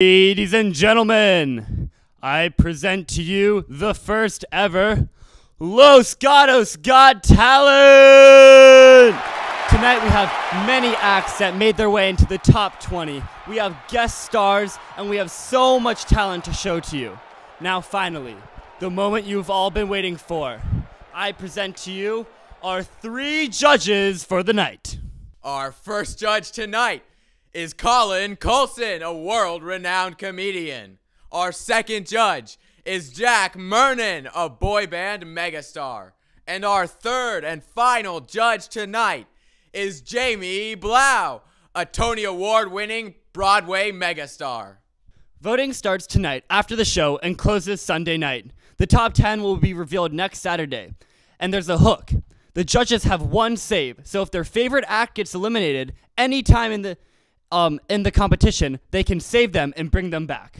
Ladies and gentlemen, I present to you the first ever Los Gatos Got Talent! Tonight we have many acts that made their way into the top 20. We have guest stars and we have so much talent to show to you. Now finally, the moment you've all been waiting for. I present to you our 3 judges for the night. Our first judge tonight is Colson, a world-renowned comedian. Our second judge is Jack Murnin, a boy band megastar. And our third and final judge tonight is Jamie Blough, a Tony Award-winning Broadway megastar. Voting starts tonight after the show and closes Sunday night. The top 10 will be revealed next Saturday. And there's a hook. The judges have one save, so if their favorite act gets eliminated anytime in the competition, they can save them and bring them back.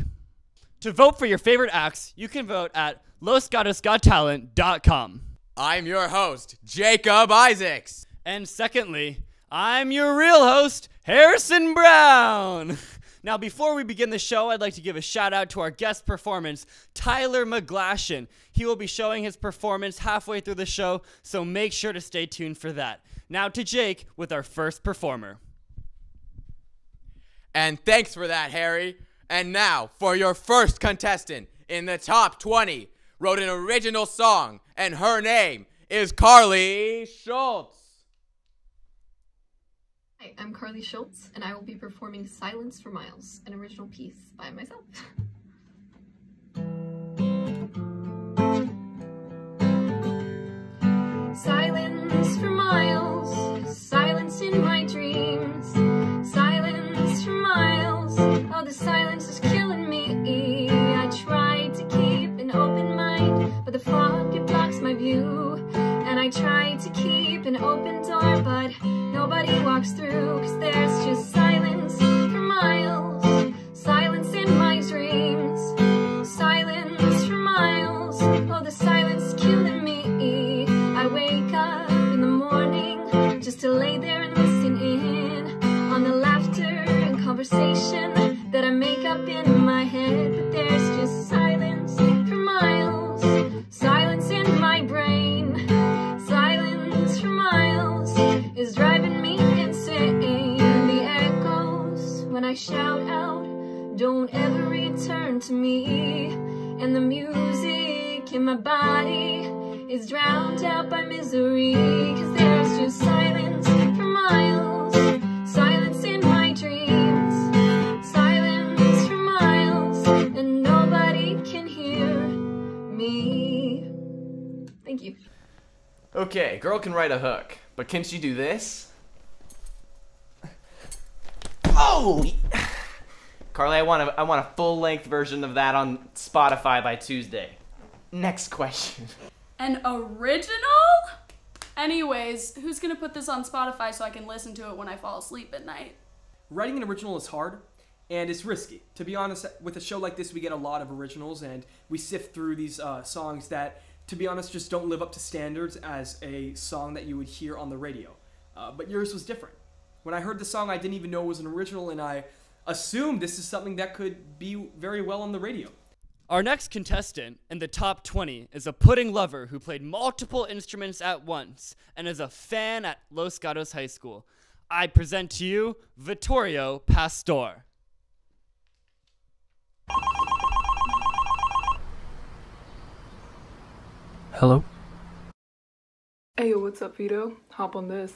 To vote for your favorite acts, you can vote at losgatosgottalent.com. I'm your host, Jacob Issacs. And secondly, I'm your real host, Harrison Brown. Now, before we begin the show, I'd like to give a shout out to our guest performance, Tyler McGlashan. He will be showing his performance halfway through the show, so make sure to stay tuned for that. Now to Jake with our first performer. And thanks for that, Harry. And now, for your first contestant in the top 20, wrote an original song, and her name is Carly Schultz. Hi, I'm Carly Schultz, and I will be performing Silence for Miles, an original piece by myself. Silence for miles, silence in my dreams, silence for miles, oh the silence is killing me. I tried to keep an open mind, but the fog it blocks my view, and I tried to keep an open door, but nobody walks through, cause there's just silence for miles, silence in my dreams, silence for miles, oh the silence is killing me. I wake up in the morning just to lay there and listen in on the laughter and conversation that I make up in my head, but there's just silence for miles, silence in my brain, silence for miles is driving me insane. The echoes when I shout out don't ever return to me, and the music in my body is drowned out by misery, cause there's just silence for miles, silence in my dreams, silence for miles, and nobody can hear me. Thank you. Okay, girl can write a hook, but can she do this? Oh! Carly, I want a full-length version of that on Spotify by Tuesday. Next question. An original? Anyways, who's gonna put this on Spotify so I can listen to it when I fall asleep at night? Writing an original is hard, and it's risky. To be honest, with a show like this, we get a lot of originals, and we sift through these songs that, to be honest, just don't live up to standards as a song that you would hear on the radio. But yours was different. When I heard the song, I didn't even know it was an original, and I assumed this is something that could be very well on the radio. Our next contestant in the top 20 is a pudding lover who played multiple instruments at once and is a fan at Los Gatos High School. I present to you Vittorio Passdoor. Hello? Hey, what's up, Vito? Hop on this.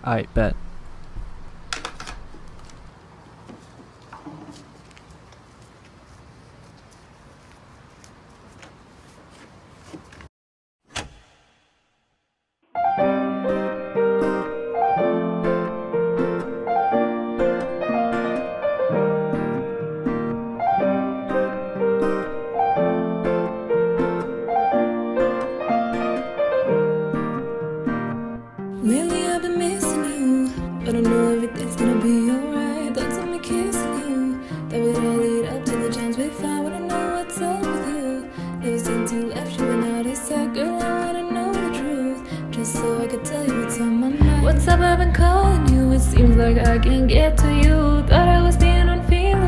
I bet. Lately I've been missing you, but I know everything's gonna be alright. Don't tell me kissing you, that would all lead up to the chance we find. Wanna know what's up with you, ever since you left you went out inside. Girl, I wanna know the truth, just so I could tell you what's on my mind. What's up, I've been calling you, it seems like I can't get to you. Thought I was staying on feeling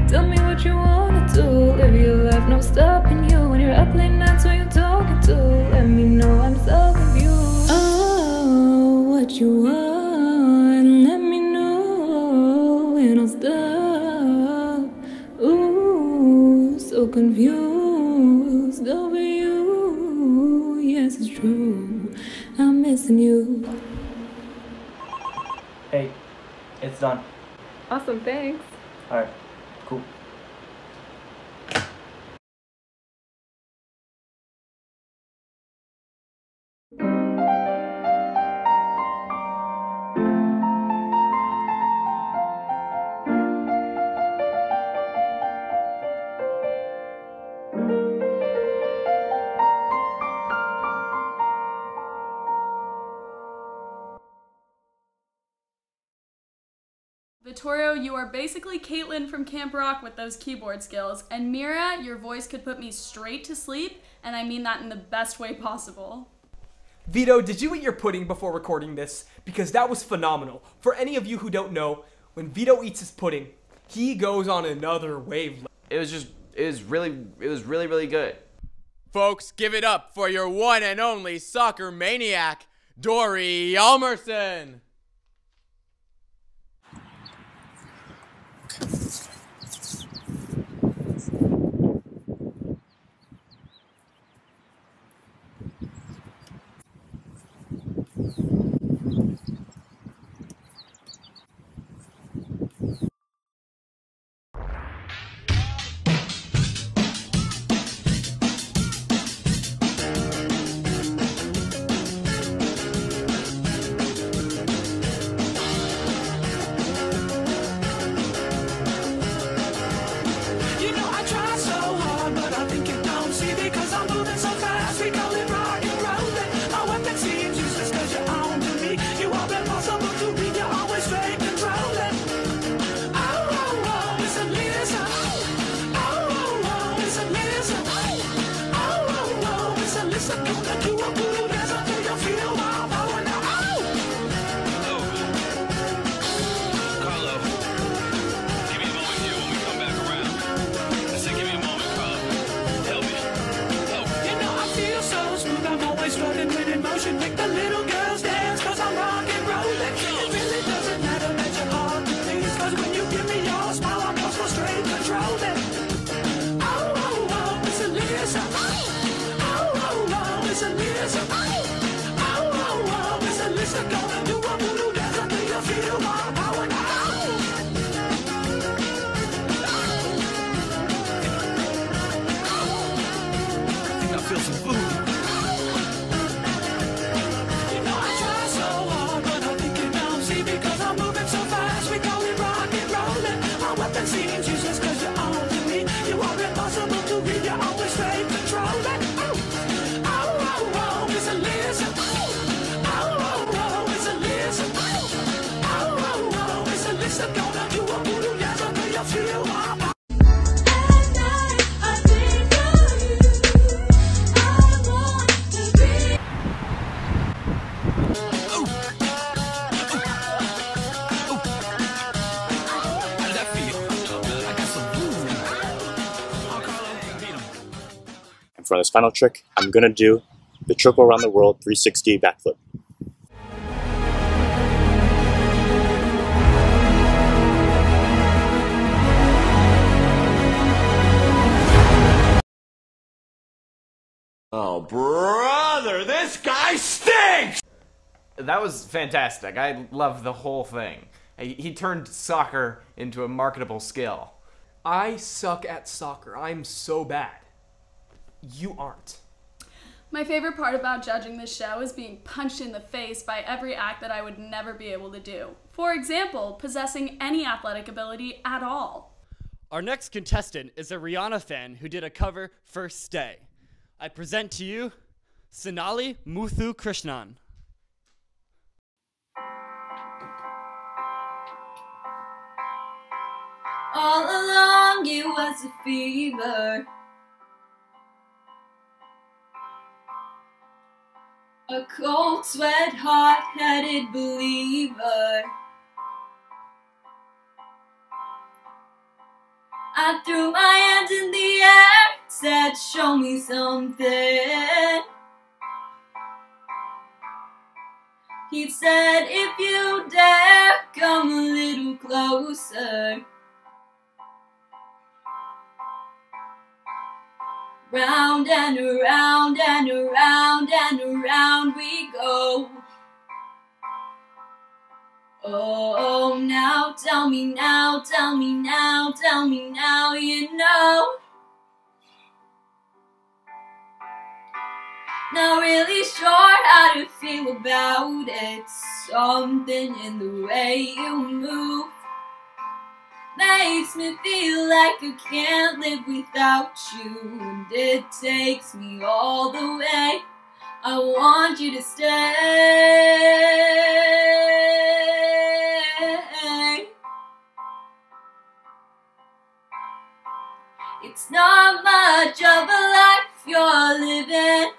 Tell me what you wanna do. Live your life, no stopping you. When you're up late nights, who you talking to? Let me know, I'm so confused. Oh, what you want? Let me know. We don't stop. Ooh, so confused over you. Yes, it's true. I'm missing you. Hey, it's done. Awesome, thanks. Alright, cool. Vittorio, you are basically Caitlin from Camp Rock with those keyboard skills, and Mira, your voice could put me straight to sleep, and I mean that in the best way possible. Vito, did you eat your pudding before recording this? Because that was phenomenal. For any of you who don't know, when Vito eats his pudding, he goes on another wavelength. It was really good. Folks, give it up for your one and only soccer maniac, Dory Almerson. For this final trick, I'm gonna do the triple around the world 360 backflip. Oh, brother, this guy stinks! That was fantastic. I loved the whole thing. He turned soccer into a marketable skill. I suck at soccer. I'm so bad. You aren't. My favorite part about judging this show is being punched in the face by every act that I would never be able to do. For example, possessing any athletic ability at all. Our next contestant is a Rihanna fan who did a cover for Stay. I present to you Sonali Muthu Krishnan. All along it was a fever, a cold sweat, hot-headed believer. I threw my hands in the air, said show me something. He said if you dare, come a little closer. Round and around and around and around we go. Oh, now tell me now, tell me now, tell me now, you know. Not really sure how to feel about it. Something in the way you move makes me feel like I can't live without you, and it takes me all the way. I want you to stay. It's not much of a life you're living.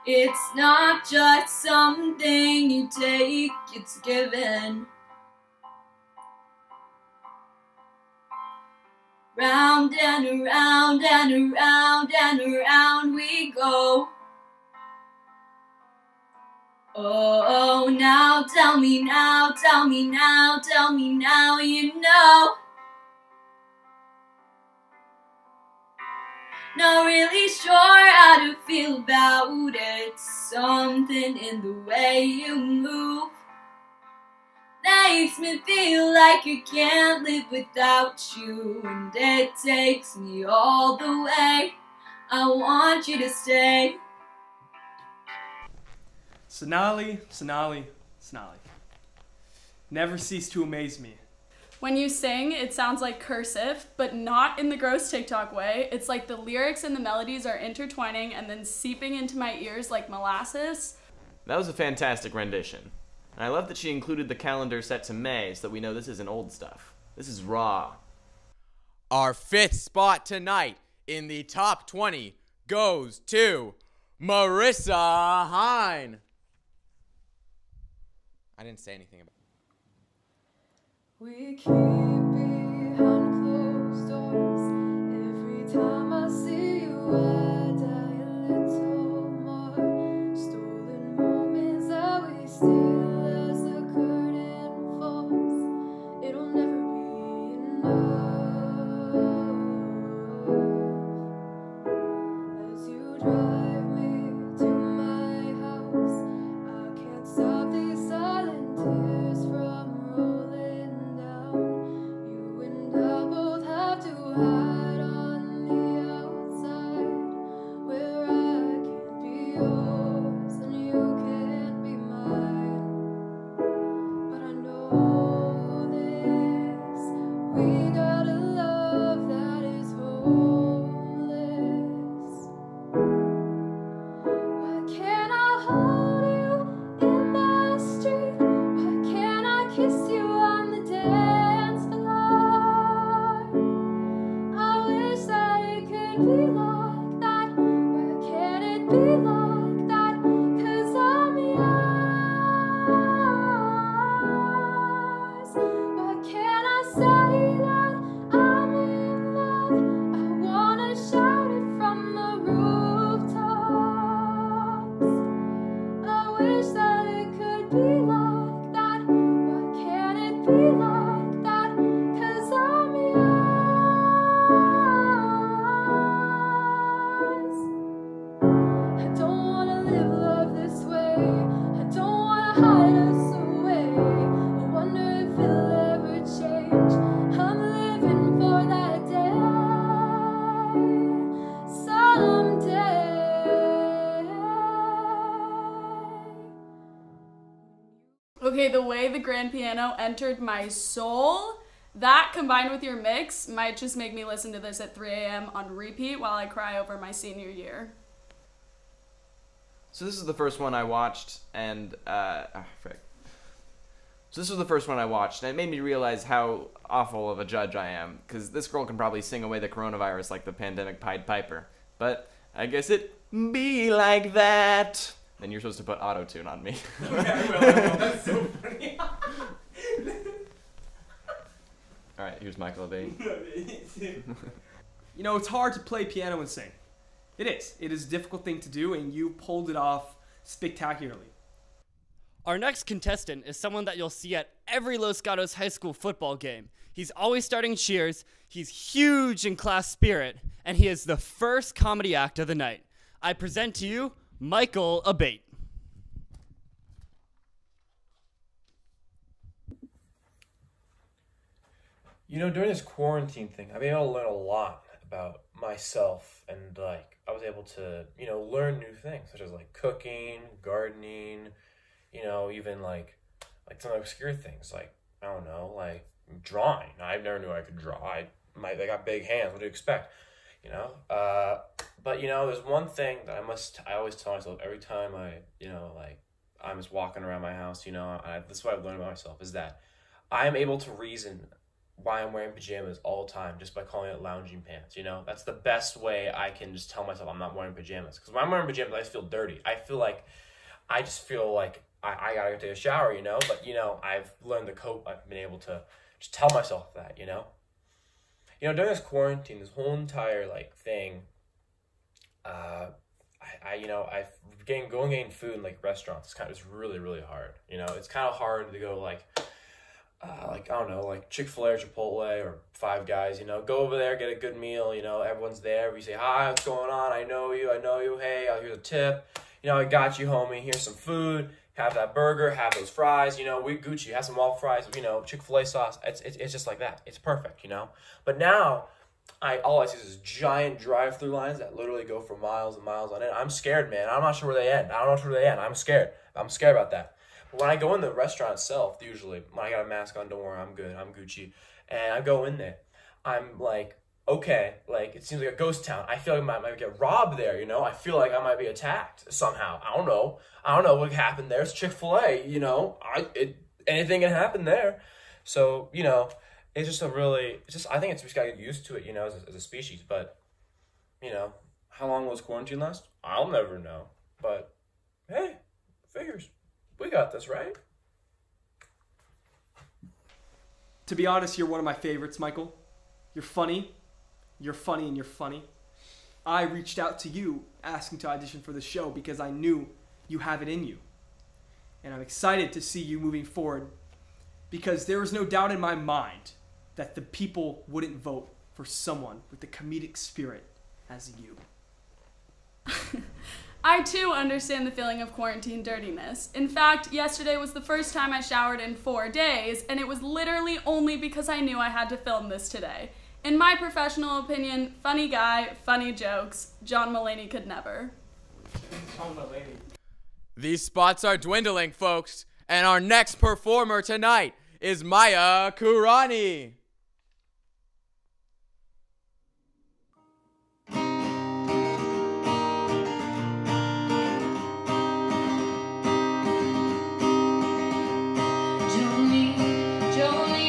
It's not just something you take, it's given. Round and around and around and around we go. Oh, now tell me now, tell me now, tell me now, you know. Not really sure how to feel about it. Something in the way you move makes me feel like I can't live without you, and it takes me all the way. I want you to stay. Sonali, Sonali, Sonali. Never cease to amaze me. When you sing, it sounds like cursive, but not in the gross TikTok way. It's like the lyrics and the melodies are intertwining and then seeping into my ears like molasses. That was a fantastic rendition. And I love that she included the calendar set to May so that we know this isn't old stuff. This is raw. Our 5th spot tonight in the top 20 goes to Marisa Hein. I didn't say anything about it. We keep behind closed doors. Every time I see you, I die a little more. Stolen moments that we steal as the curtain falls. It'll never be enough. As you drive me to my house, I can't stop these silent tears from rolling. You and I both have to hide on the outside, where I can't be yours and you can't be mine. But I know this, we got a love that is homeless. Why can't I hold you in the street? Why can't I kiss you on the dance floor? I wish that it could be like that. Why can't it be like that? 'Cause I'm yours. Why can't I say that I'm in love? I wanna shout it from the rooftops. I wish that it could be like that. Why can't it be like that? 'Cause I'm yours. I don't wanna live love this way. I don't wanna hide us away. I wonder if it'll ever change. I'm living for that day. Someday. Okay, the way the grand piano entered my soul, that combined with your mix might just make me listen to this at 3 a.m. on repeat while I cry over my senior year. So this is the first one I watched, and frick. So this was the first one I watched, and it made me realize how awful of a judge I am, because this girl can probably sing away the coronavirus like the pandemic Pied Piper. But I guess it be like that. Then you're supposed to put auto-tune on me. Okay, I will. That's so funny. Here's Michael Abate. You know, it's hard to play piano and sing. It is. It is a difficult thing to do, and you pulled it off spectacularly. Our next contestant is someone that you'll see at every Los Gatos high school football game. He's always starting cheers, he's huge in class spirit, and he is the first comedy act of the night. I present to you, Michael Abate. You know, during this quarantine thing, I've been able to learn a lot about myself, and like I was able to, you know, learn new things such as like cooking, gardening, you know, even like some obscure things like, I don't know, like drawing. I never knew I could draw. I got big hands. What do you expect? You know, but you know, there's one thing that I always tell myself every time I'm just walking around my house. You know, this is what I've learned about myself is that I am able to reason why I'm wearing pajamas all the time just by calling it lounging pants. You know, that's the best way I can just tell myself I'm not wearing pajamas. Because when I'm wearing pajamas, I just feel dirty. I just feel like I gotta go take a shower, you know. But you know, I've learned to cope. I've been able to just tell myself that, you know. You know, during this quarantine, this whole entire like thing, getting food in like restaurants is really, really hard. You know, it's kind of hard to go like I don't know, like Chick-fil-A or Chipotle or Five Guys, you know, go over there, get a good meal, you know, everyone's there, we say, hi, what's going on, I know you, hey, here's a tip, you know, I got you, homie, here's some food, have that burger, have those fries, you know, we Gucci, have some waffle fries, you know, Chick-fil-A sauce, it's just like that, it's perfect, you know, but now, all I see is giant drive-through lines that literally go for miles and miles on end. I'm scared, man, I'm not sure where they end, I'm scared about that. When I go in the restaurant itself, usually, when I got a mask on, don't worry, I'm good, I'm Gucci, and I go in there, I'm like, okay, like, it seems like a ghost town. I feel like I might get robbed there, you know? I feel like I might be attacked somehow. I don't know what happened there. It's Chick-fil-A, you know? Anything can happen there. So, you know, it's just I think it's just got to get used to it, you know, as a species, but, you know, how long will this quarantine last? I'll never know, but, hey, figures. We got this, right? To be honest, you're one of my favorites, Michael. You're funny, and you're funny. I reached out to you asking to audition for the show because I knew you have it in you. And I'm excited to see you moving forward because there was no doubt in my mind that the people wouldn't vote for someone with the comedic spirit as you. I too understand the feeling of quarantine dirtiness. In fact, yesterday was the first time I showered in 4 days, and it was literally only because I knew I had to film this today. In my professional opinion, funny guy, funny jokes. John Mulaney could never. John Mulaney. These spots are dwindling, folks, and our next performer tonight is Maya Kurani. Jolie,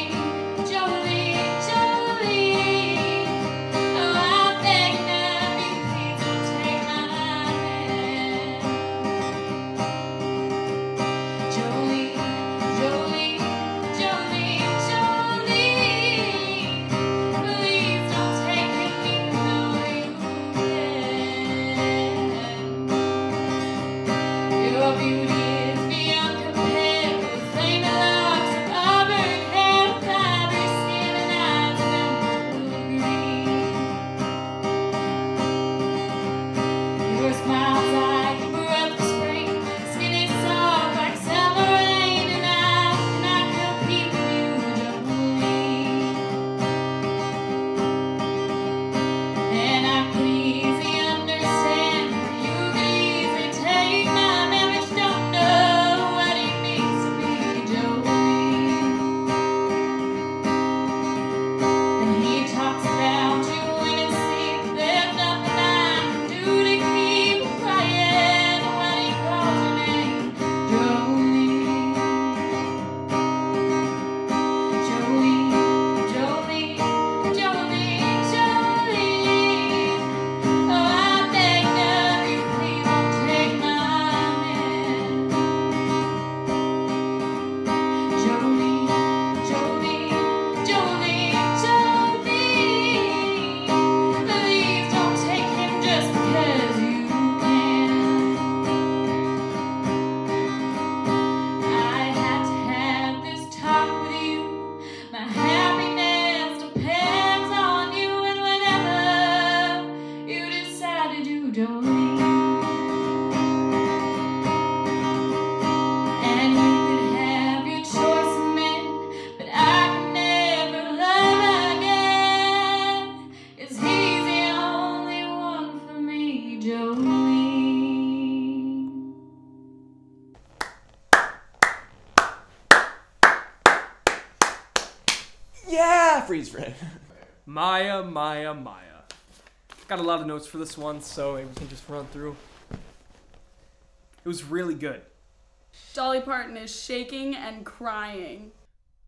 freeze frame. Maya. Got a lot of notes for this one, so we can just run through. It was really good. Dolly Parton is shaking and crying.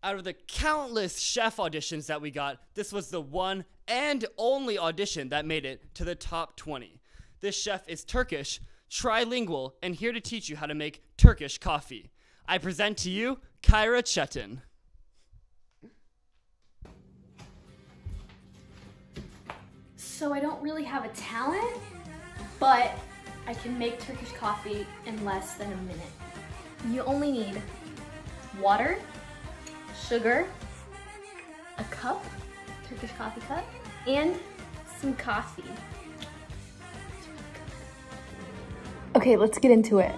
Out of the countless chef auditions that we got, this was the one and only audition that made it to the top 20. This chef is Turkish, trilingual, and here to teach you how to make Turkish coffee. I present to you, Kyra Chetin. So I don't really have a talent, but I can make Turkish coffee in less than a minute. You only need water, sugar, a cup, Turkish coffee cup, and some coffee. Okay, let's get into it.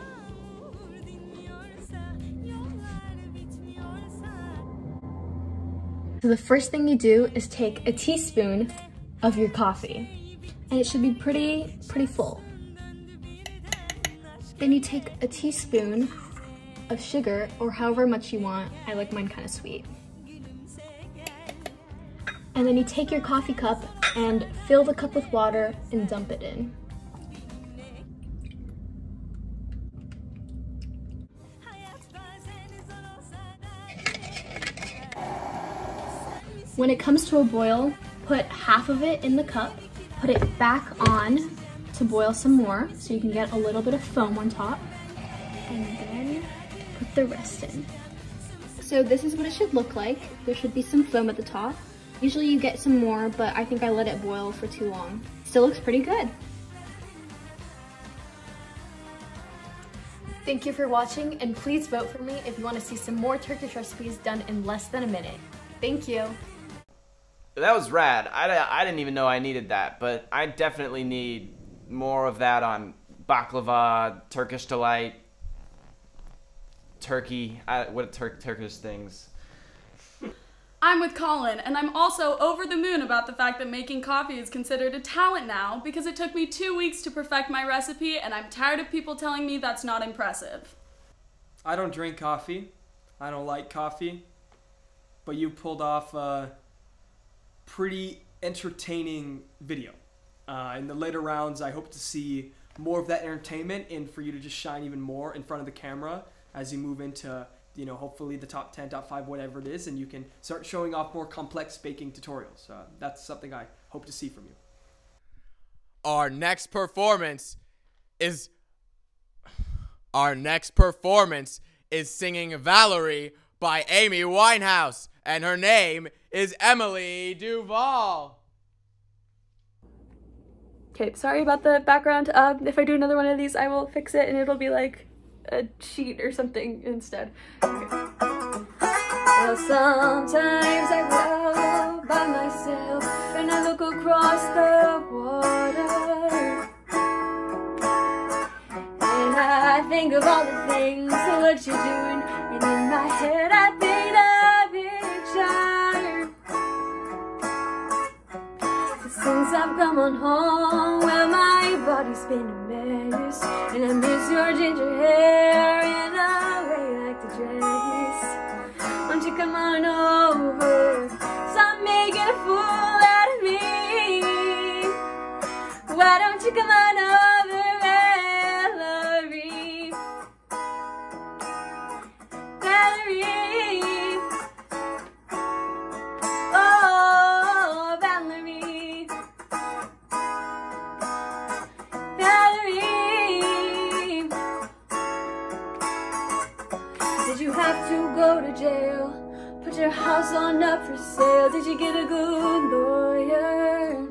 So the first thing you do is take a teaspoon of your coffee, and it should be pretty full. Then you take a teaspoon of sugar, or however much you want. I like mine kind of sweet. And then you take your coffee cup and fill the cup with water and dump it in. When it comes to a boil, put half of it in the cup, put it back on to boil some more so you can get a little bit of foam on top, and then put the rest in. So this is what it should look like. There should be some foam at the top. Usually you get some more, but I think I let it boil for too long. Still looks pretty good. Thank you for watching, and please vote for me if you want to see some more Turkish recipes done in less than a minute. Thank you. That was rad. I didn't even know I needed that, but I definitely need more of that on baklava, Turkish delight, turkey. What Turkish things? I'm with Collin, and I'm also over the moon about the fact that making coffee is considered a talent now because it took me 2 weeks to perfect my recipe, and I'm tired of people telling me that's not impressive. I don't drink coffee. I don't like coffee. But you pulled off a pretty entertaining video. In the later rounds, I hope to see more of that entertainment and for you to just shine even more in front of the camera as you move into, you know, hopefully the top 10, top 5, whatever it is, and you can start showing off more complex baking tutorials. That's something I hope to see from you. Our next performance is singing Valerie by Amy Winehouse, and her name is Emily Duvall. Okay, sorry about the background. If I do another one of these, I will fix it and it'll be like a sheet or something instead. Okay. Well, sometimes I go by myself and I look across the water, and I think of all the things and what you're doing, and in my head I paint a picture. Since I've come on home, well, my body's been a mess, and I miss your ginger hair and the way you like to dress. Won't you come on over, stop making a fool out of me? Why don't you come on over, Valerie? Valerie. Oh, Valerie. Valerie. Did you have to go to jail? Put your house on up for sale? Did you get a good lawyer?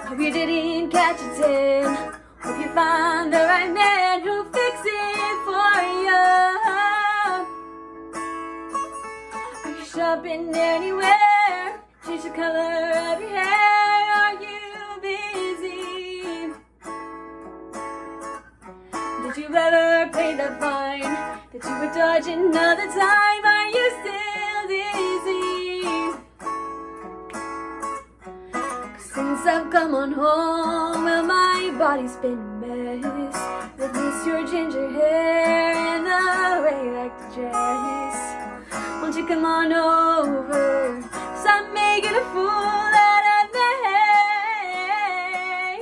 Hope you didn't catch a 10. Hope you find the right man who'll fix it for you. Are you shopping anywhere? Change the color of your hair. Are you busy? Did you ever pay that fine that you were dodging another time? Are you still dizzy? Since I've come on home, well, my body's been a mess. I miss your ginger hair and the way you like to dress. Won't you you come on over? Stop making a fool out of me.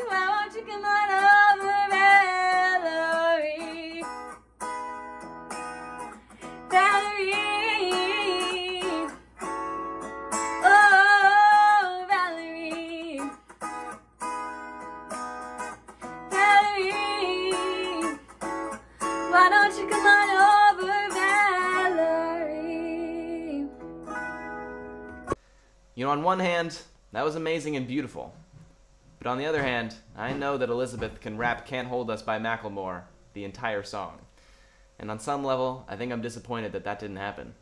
Why won't you come on over, Valerie? Valerie. Oh, Valerie. Valerie. Why don't you come on over, Valerie? You know, on one hand, that was amazing and beautiful. But on the other hand, I know that Elizabeth can rap Can't Hold Us by Macklemore the entire song. And on some level, I think I'm disappointed that that didn't happen.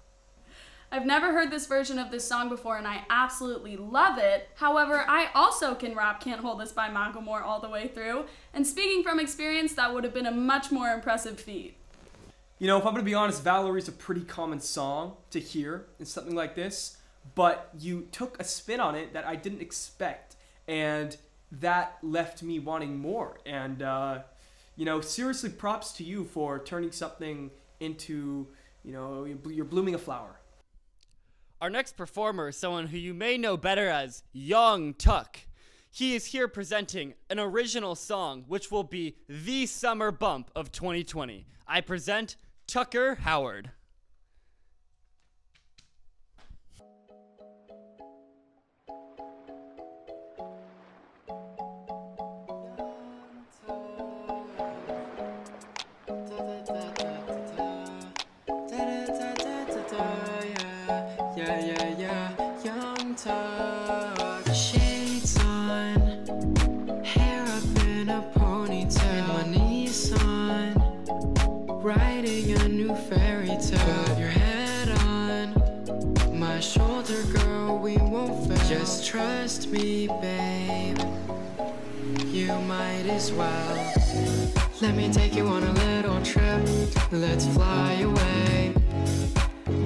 I've never heard this version of this song before and I absolutely love it. However, I also can rap Can't Hold Us by Macklemore all the way through. And speaking from experience, that would have been a much more impressive feat. You know, if I'm going to be honest, Valerie's a pretty common song to hear in something like this. But you took a spin on it that I didn't expect. And that left me wanting more. And, you know, seriously props to you for turning something into, you know, you're blooming a flower. Our next performer is someone who you may know better as Young Tuck. He is here presenting an original song which will be the summer bump of 2020. I present Tucker Howard. Young Tuck, shades on, hair up in a ponytail, my Nissan, writing a new fairy tale. Put your head on my shoulder, girl, we won't fail. Just trust me, babe, you might as well. Let me take you on a little trip, let's fly away.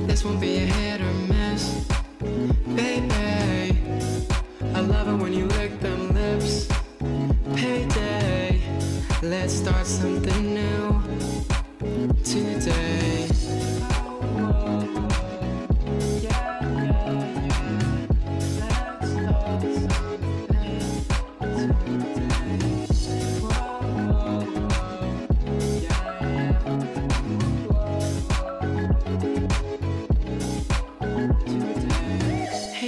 This won't be a hit or miss, baby. I love it when you lick them lips. Payday, let's start something new today.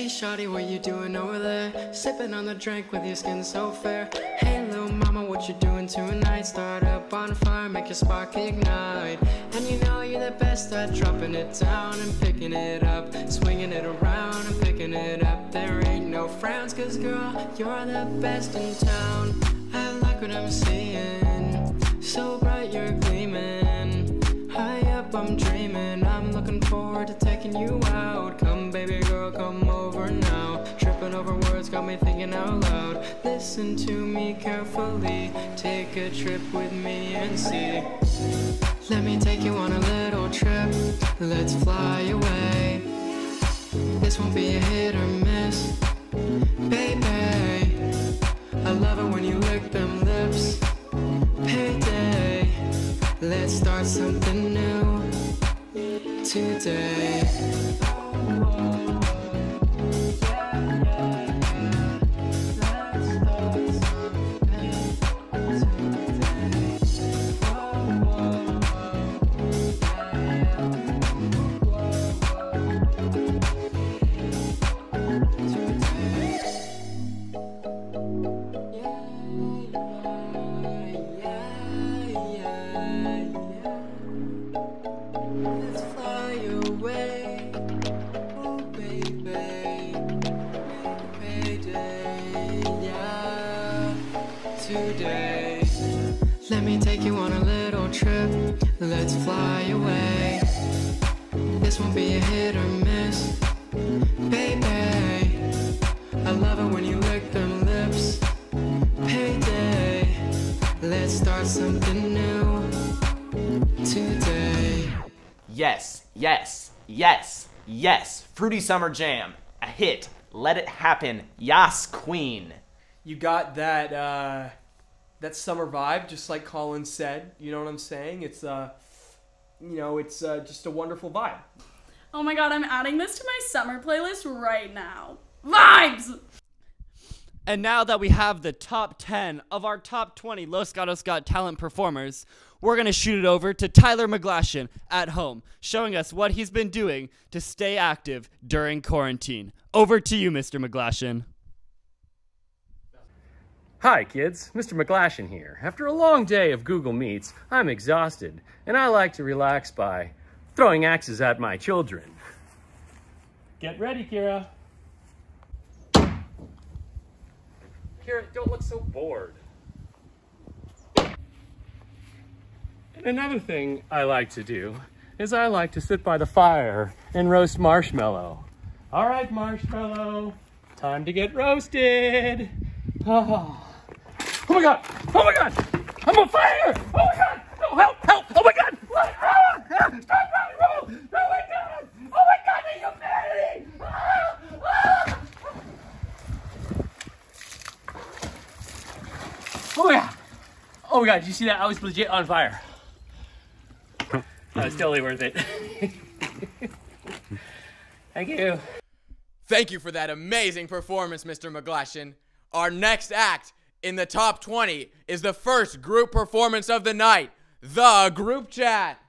Shawty, what you doing over there? Sipping on the drink with your skin so fair. Hey, little mama, what you doing tonight? Start a bonfire, make your spark ignite. And you know you're the best at dropping it down and picking it up, swinging it around and picking it up. There ain't no frowns, cause girl, you're the best in town. I like what I'm seeing, so bright you're gleaming. High up I'm dreaming, I'm looking forward to taking you out. Come baby girl, come over now. Tripping over words got me thinking out loud. Listen to me carefully, take a trip with me and see. Let me take you on a little trip, let's fly away. This won't be a hit or miss, baby. I love it when you lick them lips. Payday, let's start something new today. Let me take you on a little trip, let's fly away. This won't be a hit or miss, baby. I love it when you lick them lips. Payday, let's start something new today. Yes, yes, yes, yes. Fruity Summer Jam, a hit. Let it happen. Yas, queen. You got that that summer vibe, just like Collin said. You know what I'm saying? It's you know, it's just a wonderful vibe. Oh my god, I'm adding this to my summer playlist right now. Vibes! And now that we have the top 10 of our top 20 Los Gatos Got Talent performers, we're going to shoot it over to Tyler McGlashan at home, showing us what he's been doing to stay active during quarantine. Over to you, Mr. McGlashan. Hi kids, Mr. McGlashan here. After a long day of Google Meets, I'm exhausted, and I like to relax by throwing axes at my children. Get ready, Kira. Kira, don't look so bored. And another thing I like to do is I like to sit by the fire and roast marshmallow. All right, marshmallow, time to get roasted. Oh. Oh my god! Oh my god! I'm on fire! Oh my god! No, help! Help! Oh my god! What? Ah! Ah! Stop! Roll! Oh my god! Oh my god! The humanity! Ah! Ah! Oh yeah! Oh my god! Did you see that? I was legit on fire. That was totally worth it. Thank you. Thank you for that amazing performance, Mr. McGlashan. Our next act in the top 20 is the first group performance of the night, the group chat.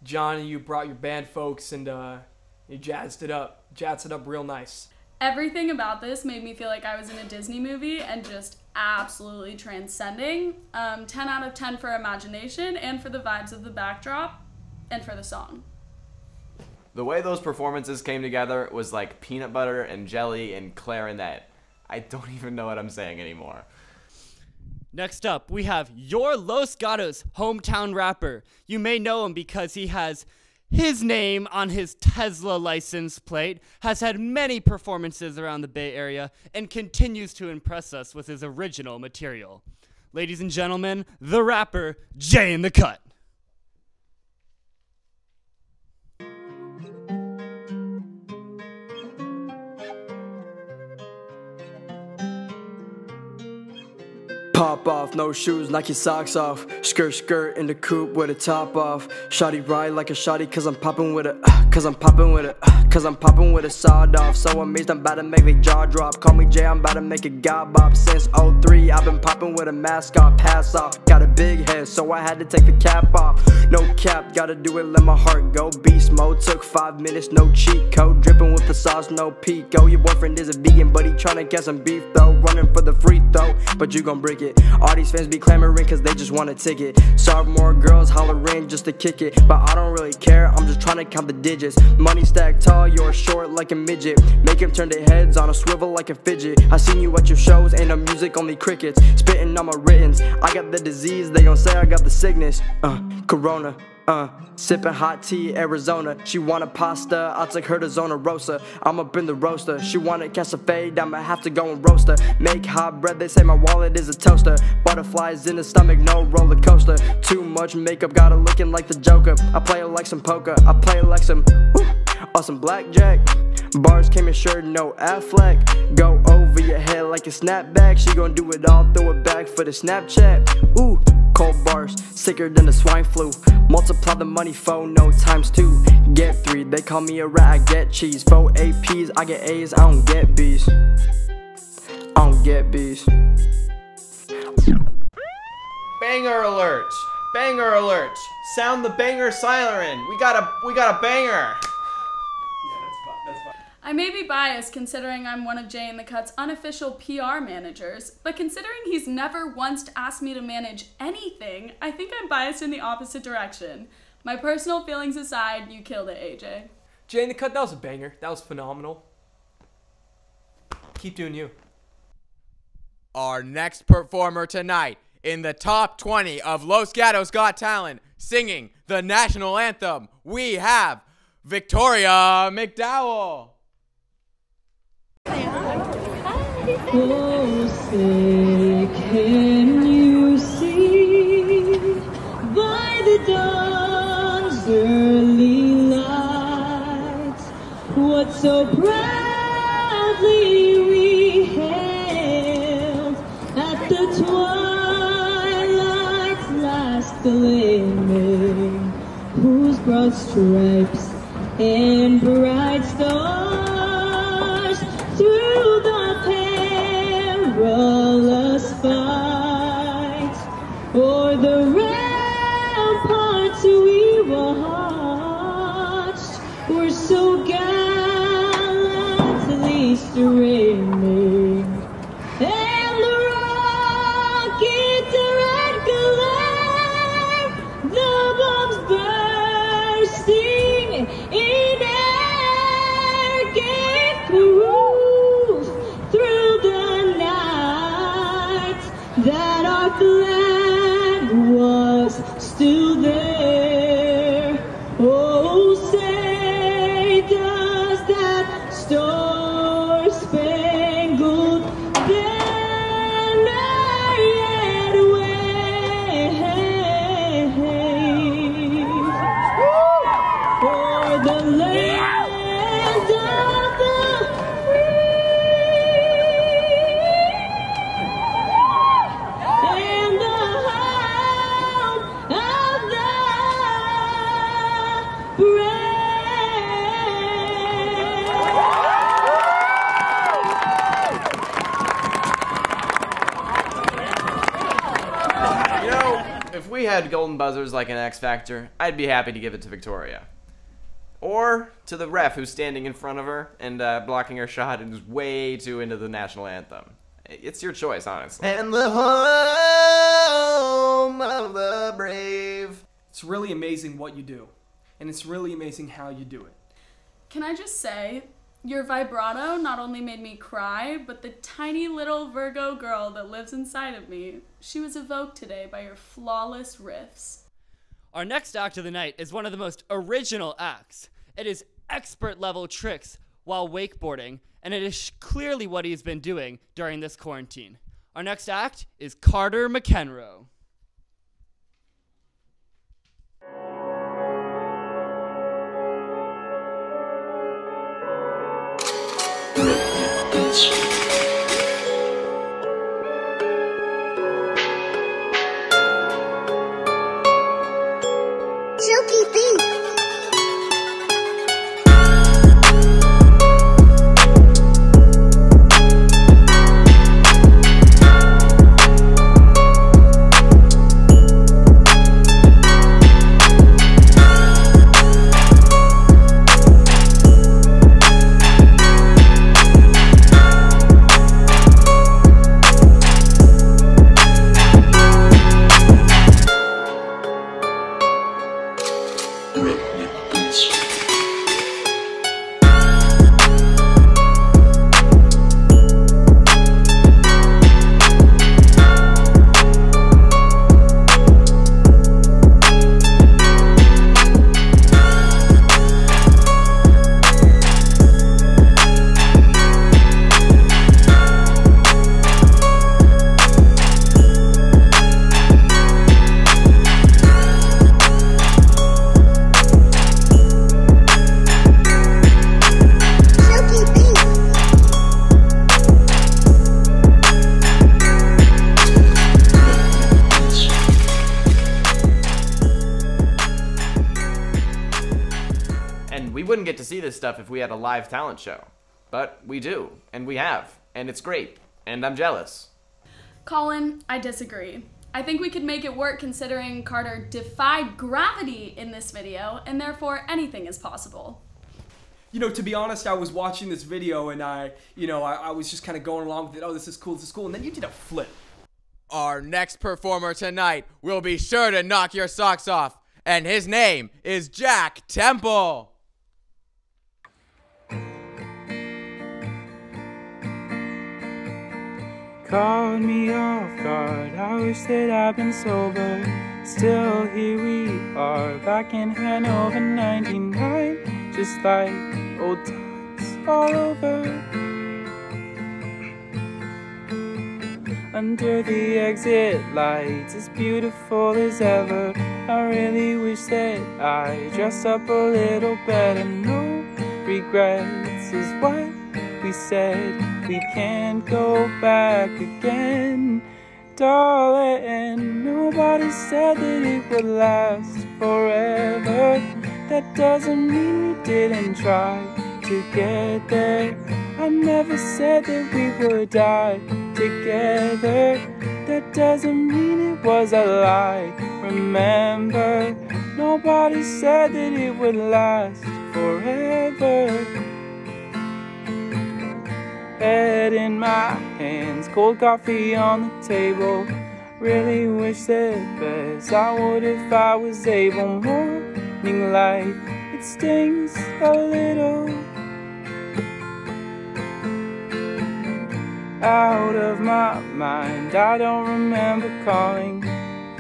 John, you brought your band folks and you jazzed it up real nice. Everything about this made me feel like I was in a Disney movie and just absolutely transcending. 10 out of 10 for imagination and for the vibes of the backdrop and for the song. The way those performances came together was like peanut butter and jelly and clarinet. I don't even know what I'm saying anymore. Next up, we have your Los Gatos hometown rapper. You may know him because he has his name on his Tesla license plate, has had many performances around the Bay Area, and continues to impress us with his original material. Ladies and gentlemen, the rapper, Jay in the Cut. Pop off, no shoes, knock your socks off. Skirt, skirt in the coupe with a top off. Shawty ride like a shawty cause I'm popping with a cause I'm popping with a cause I'm popping with a sawed off. So amazed I'm about to make the jaw drop. Call me Jay, I'm about to make a god bop. Since 03 I've been popping with a mask off. Pass off, got a big head so I had to take the cap off. No cap, gotta do it, let my heart go. Beast mode, took 5 minutes, no cheat code. Dripping with the sauce, no pico. Your boyfriend is a vegan but he tryna get some beef though. Running for the free throw, but you gon' break it. All these fans be clamoring cause they just want a ticket. Sophomore girls hollering just to kick it, but I don't really care, I'm just trying to count the digits. Money stacked tall, you're short like a midget. Make him turn their heads on a swivel like a fidget. I seen you at your shows, ain't no music, only crickets. Spitting on my writtens, I got the disease, they gon' say I got the sickness. Corona. Sipping hot tea, Arizona. She wanted pasta, I took her to Zona Rosa. I'm up in the roaster. She wanted cassafade, I'ma have to go and roast her. Make hot bread, they say my wallet is a toaster. Butterflies in the stomach, no roller coaster. Too much makeup, got her looking like the Joker. I play it like some poker, I play it like some some blackjack. Bars came insured, no Affleck. Go over your head like a snapback. She gon' do it all, throw it back for the Snapchat. Ooh, cold bars, sicker than the swine flu. Multiply the money, 4, no times 2. Get 3, they call me a rat, I get cheese. 4 APs, I get A's, I don't get B's. I don't get B's. Banger alert! Banger alert! Sound the banger siren! We got a banger! I may be biased considering I'm one of Jay and the Cut's unofficial PR managers, but considering he's never once asked me to manage anything, I think I'm biased in the opposite direction. My personal feelings aside, you killed it, AJ. Jay and the Cut, that was a banger. That was phenomenal. Keep doing you. Our next performer tonight in the top 20 of Los Gatos Got Talent singing the national anthem, we have Victoria McDowell. Oh, say, can you see by the dawn's early light what so proudly we hailed at the twilight's last gleaming, whose broad stripes and bright stars through the perilous fight o'er the ramparts we watched were so gallantly streaming, and the rocket red glare, the bombs bursting in air gave proof through the night that our flag was still there. Oh, say does that star-spangled banner yet wave o'er the land of the and the home of the You know, if we had golden buzzers like an X Factor, I'd be happy to give it to Victoria. Or to the ref who's standing in front of her and blocking her shot and is way too into the national anthem. It's your choice, honestly. And the home of the brave. It's really amazing what you do, and it's really amazing how you do it. Can I just say, your vibrato not only made me cry, but the tiny little Virgo girl that lives inside of me, she was evoked today by your flawless riffs. Our next act of the night is one of the most original acts. It is expert level tricks while wakeboarding, and it is clearly what he's been doing during this quarantine. Our next act is Carter McHenry. see this stuff if we had a live talent show. But we do, and we have, and it's great, and I'm jealous. Collin, I disagree. I think we could make it work considering Carter defied gravity in this video, and therefore anything is possible. You know, to be honest, I was watching this video and I was just kind of going along with it. Oh, this is cool, and then you did a flip. Our next performer tonight will be sure to knock your socks off, and his name is Jack Temple. Caught me off guard, I wish that I'd been sober. Still here we are, back in Hanover 99, just like old times all over. Under the exit lights, as beautiful as ever. I really wish that I dressed up a little better. No regrets is what we said. We can't go back again, darling. Nobody said that it would last forever. That doesn't mean we didn't try to get there. I never said that we would die together. That doesn't mean it was a lie. Remember, nobody said that it would last forever. Head in my hands, cold coffee on the table. Really wish that best I would if I was able. Morning light, it stings a little. Out of my mind, I don't remember calling.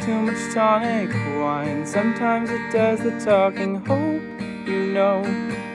Too much tonic wine, sometimes it does the talking. Hope you know,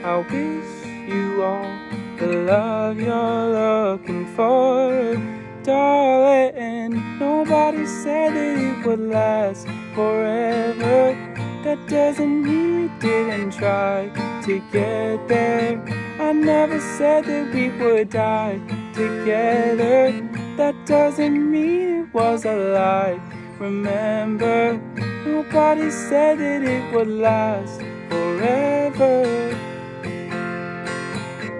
I wish you all the love you're looking for, darling. Nobody said that it would last forever. That doesn't mean we didn't try to get there. I never said that we would die together. That doesn't mean it was a lie. Remember, nobody said that it would last forever.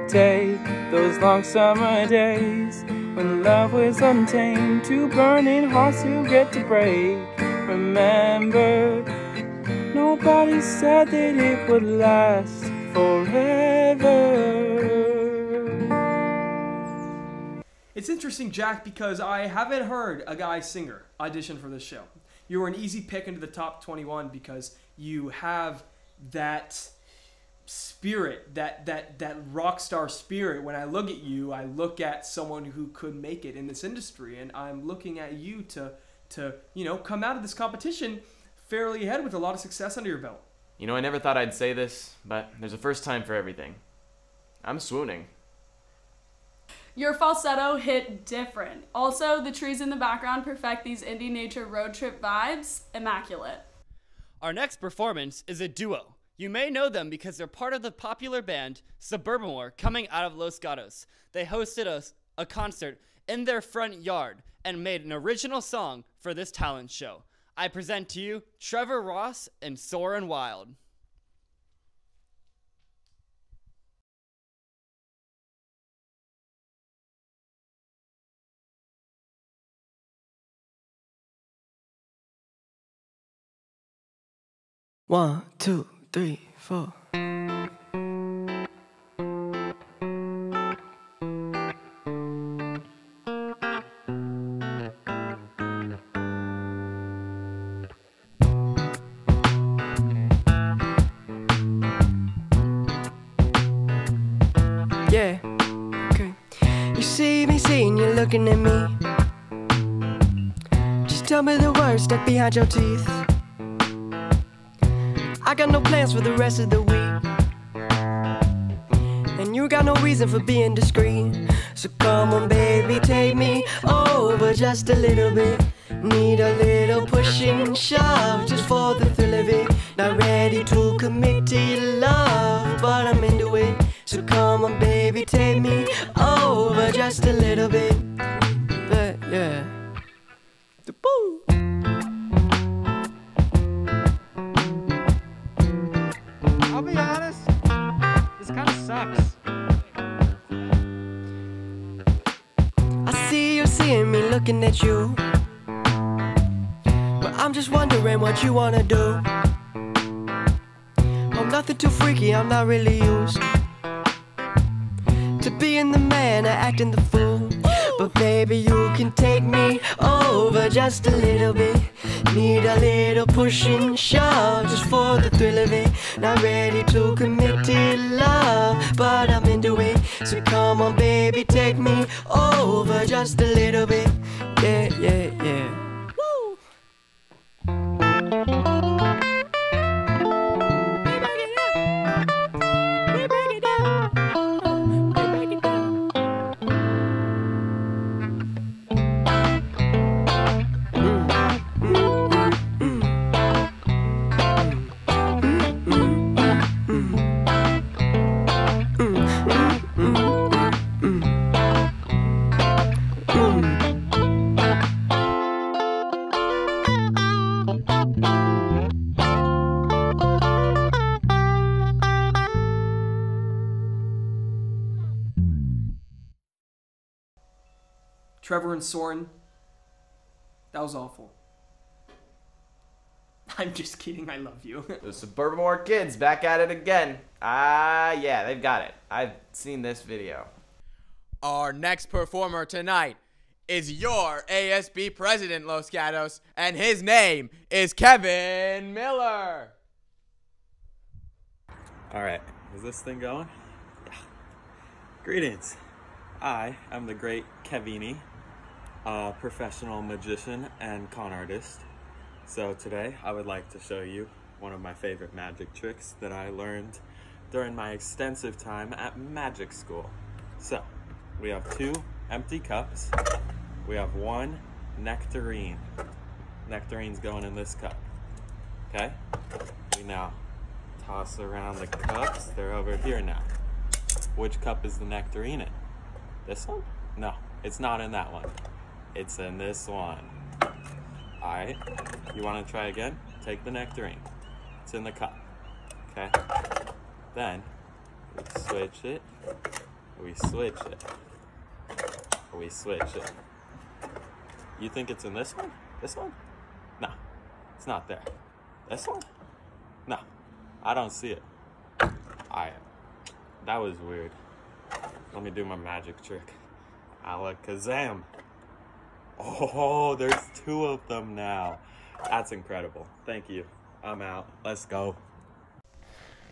Take those long summer days when love was untamed, two burning hearts you get to break. Remember, nobody said that it would last forever. It's interesting, Jack, because I haven't heard a guy singer audition for this show. You were an easy pick into the top 21 because you have that spirit, that rock star spirit. When I look at you, I look at someone who could make it in this industry, and I'm looking at you to come out of this competition fairly ahead with a lot of success under your belt. You know, I never thought I'd say this, but there's a first time for everything. I'm swooning. Your falsetto hit different. Also, the trees in the background perfect these indie nature road trip vibes. Immaculate. Our next performance is a duo. You may know them because they're part of the popular band Suburban War, coming out of Los Gatos. They hosted a concert in their front yard and made an original song for this talent show. I present to you Trevor Ross and Soarin' Wild. One, two, three, four. Yeah, okay. You see me seeing you looking at me. Just tell me the words stuck behind your teeth. I got no plans for the rest of the week, and you got no reason for being discreet. So come on baby, take me over just a little bit. Need a little push and shove just for the thrill of it. Not ready to commit to your love, but I'm into it. So come on baby, take me over just a little bit. But yeah, the boo. I'll be honest, it's kind of looking at you. But I'm just wondering what you wanna do. I'm nothing too freaky, I'm not really used to being the man or acting the fool. But baby, you can take me over just a little bit. Need a little push and shove just for the thrill of it. Not ready to commit to love, but I'm into it. So come on baby, take me over just a little bit. Yeah, yeah, yeah. Trevor and Soren, that was awful. I'm just kidding, I love you. The Suburban War kids back at it again. Yeah, they've got it. I've seen this video. Our next performer tonight is your ASB president, Los Gatos, and his name is Kevin Miller. All right, is this thing going? Yeah. Greetings. I am the great Kevini, a professional magician and con artist. So today I would like to show you one of my favorite magic tricks that I learned during my extensive time at magic school. So we have 2 empty cups. We have 1 nectarine. Nectarine's going in this cup. Okay? We now toss around the cups. They're over here now. Which cup is the nectarine in? This one? No, it's not in that one. It's in this one. Alright, you want to try again? Take the nectarine. It's in the cup. Okay? Then, we switch it. We switch it. We switch it. You think it's in this one? This one? No, it's not there. This one? No, I don't see it. Alright, that was weird. Let me do my magic trick. Alakazam. Oh, there's 2 of them now. That's incredible. Thank you. I'm out. Let's go.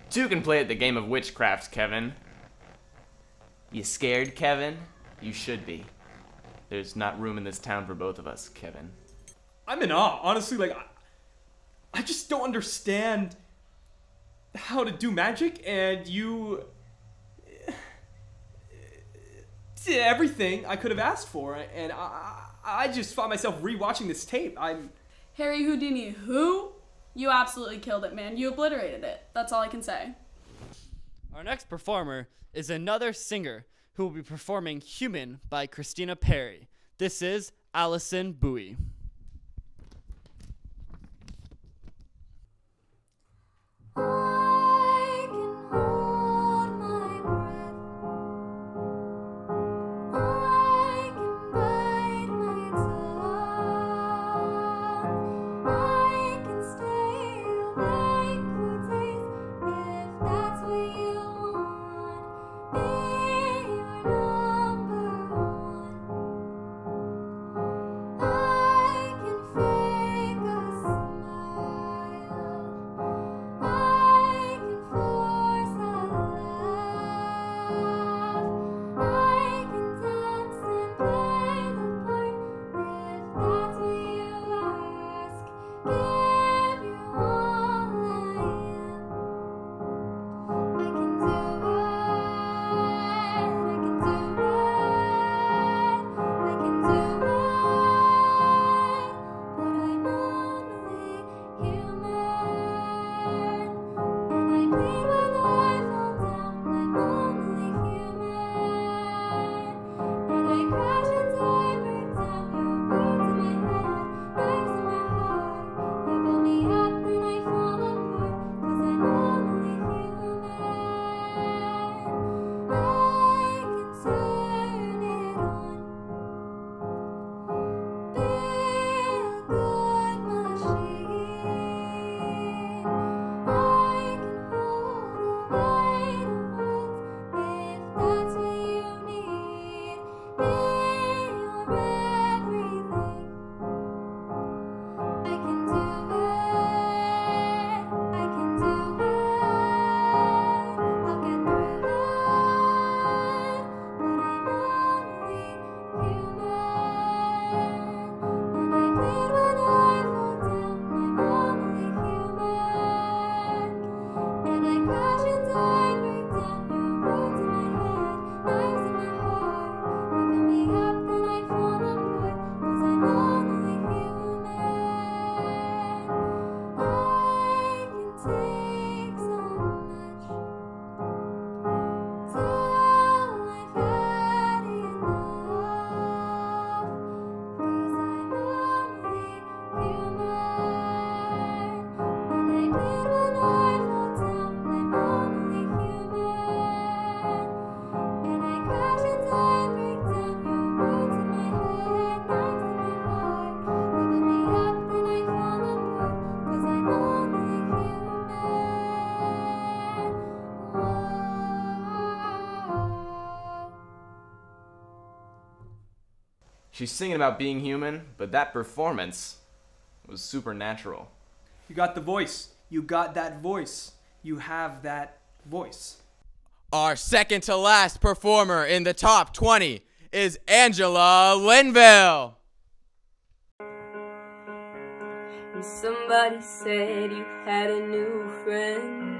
2 can play at the game of witchcraft, Kevin. You scared, Kevin? You should be. There's not room in this town for both of us, Kevin. I'm in awe. Honestly, like, I just don't understand how to do magic, and you... everything I could have asked for, and I just found myself rewatching this tape. Harry Houdini, who? You absolutely killed it, man. You obliterated it. That's all I can say. Our next performer is another singer who will be performing Human by Christina Perri. This is Alison Bowie. I She's singing about being human, but that performance was supernatural. You got the voice. You got that voice. You have that voice. Our second to last performer in the top 20 is Angela Linville. And somebody said you had a new friend.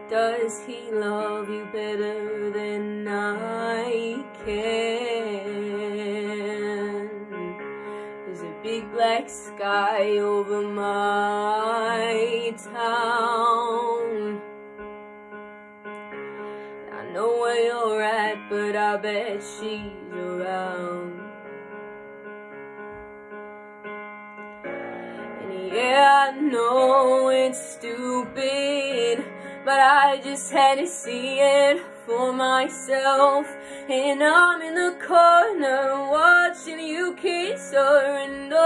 Does he love you better than I can? There's a big black sky over my town. I know where you're at, but I bet she's around. And yeah, I know it's stupid, but I just had to see it for myself. And I'm in the corner watching you kiss her, and oh,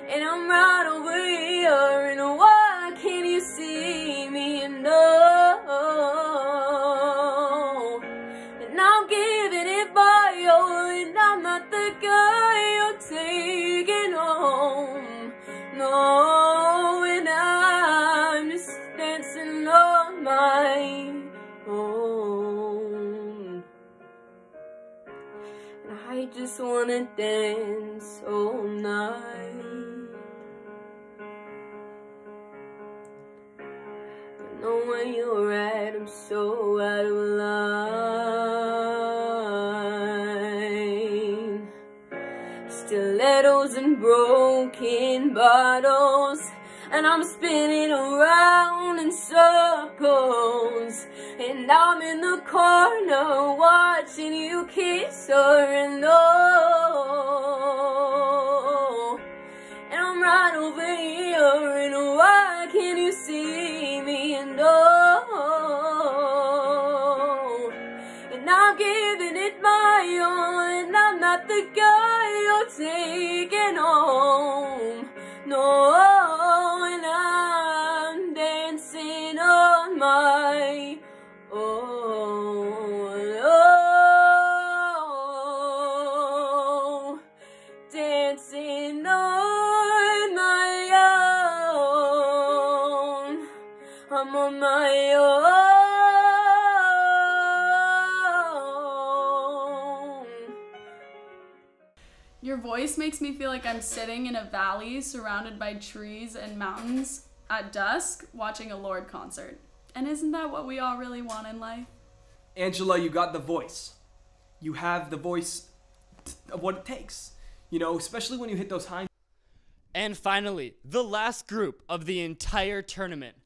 and I'm right over here, and why can't you see me? And oh, and I'm giving it my all, and I'm not the guy you're taking home. No, and I'm just dancing on my own. And I just wanna dance all night. I know where you're at, I'm so out of line. Stilettos and broken bottles, and I'm spinning around in circles. And I'm in the corner watching you kiss her, and oh, and I'm right over here, and why can't you see me? And oh, and I'm giving it my all, and I'm not the guy you're taking home. No, and I'm dancing on my own. Oh, dancing on my own. I'm on my own. Your voice makes me feel like I'm sitting in a valley surrounded by trees and mountains at dusk watching a Lorde concert. And isn't that what we all really want in life? Angela, you got the voice. You have the voice of what it takes. You know, especially when you hit those high. And finally, the last group of the entire tournament.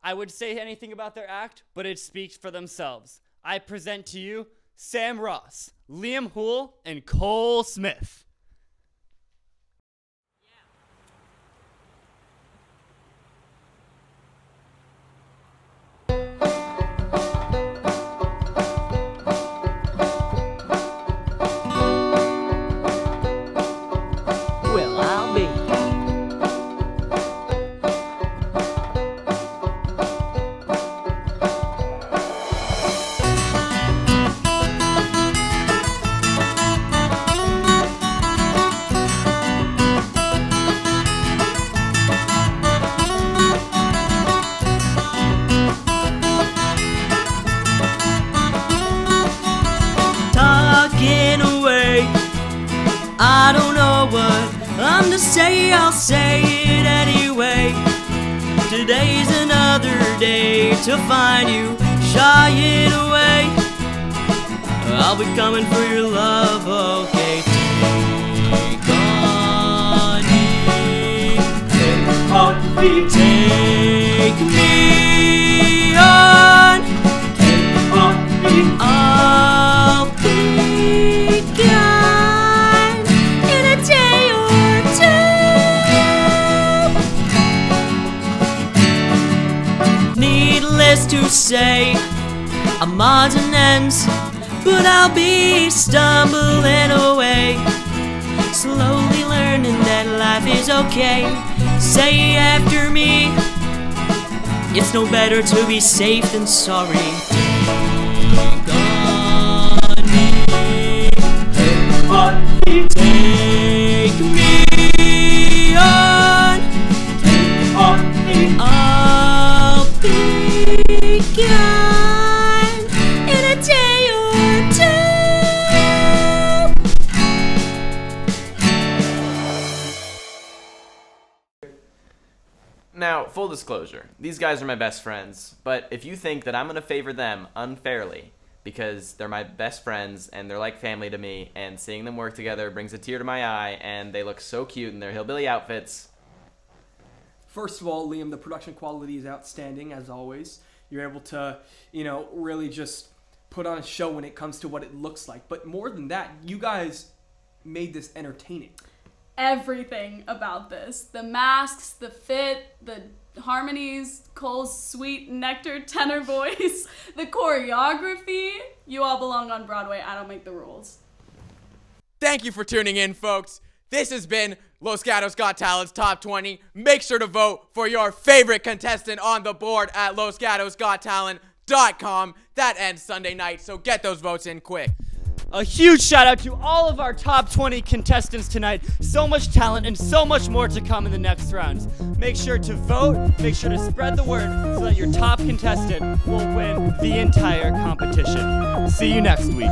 I would say anything about their act, but it speaks for themselves. I present to you Sam Ross, Liam Houle, and Cole Smith. I'll say it anyway. Today's another day to find you shying away. I'll be coming for your love, okay? Take on me, take on me, take me on, take on me. I'll be gone in a day or two. Needless to say, I'm odds and ends, but I'll be stumbling away, slowly learning that life is okay. Say after me, It's no better to be safe than sorry. Take on me. Take me on. Take on me. I'll be gone in a day or two. Now, full disclosure, these guys are my best friends, but if you think that I'm going to favor them unfairly because they're my best friends and they're like family to me and seeing them work together brings a tear to my eye and they look so cute in their hillbilly outfits. First of all, Liam, the production quality is outstanding as always. You're able to, really just put on a show when it comes to what it looks like. But more than that, you guys made this entertaining. Everything about this. The masks, the fit, the harmonies, Cole's sweet nectar tenor voice, the choreography. You all belong on Broadway. I don't make the rules. Thank you for tuning in, folks. This has been Los Gatos Got Talent's Top 20. Make sure to vote for your favorite contestant on the board at losgatosgottalent.com. That ends Sunday night, so get those votes in quick. A huge shout out to all of our top 20 contestants tonight. So much talent and so much more to come in the next rounds. Make sure to vote, make sure to spread the word so that your top contestant will win the entire competition. See you next week.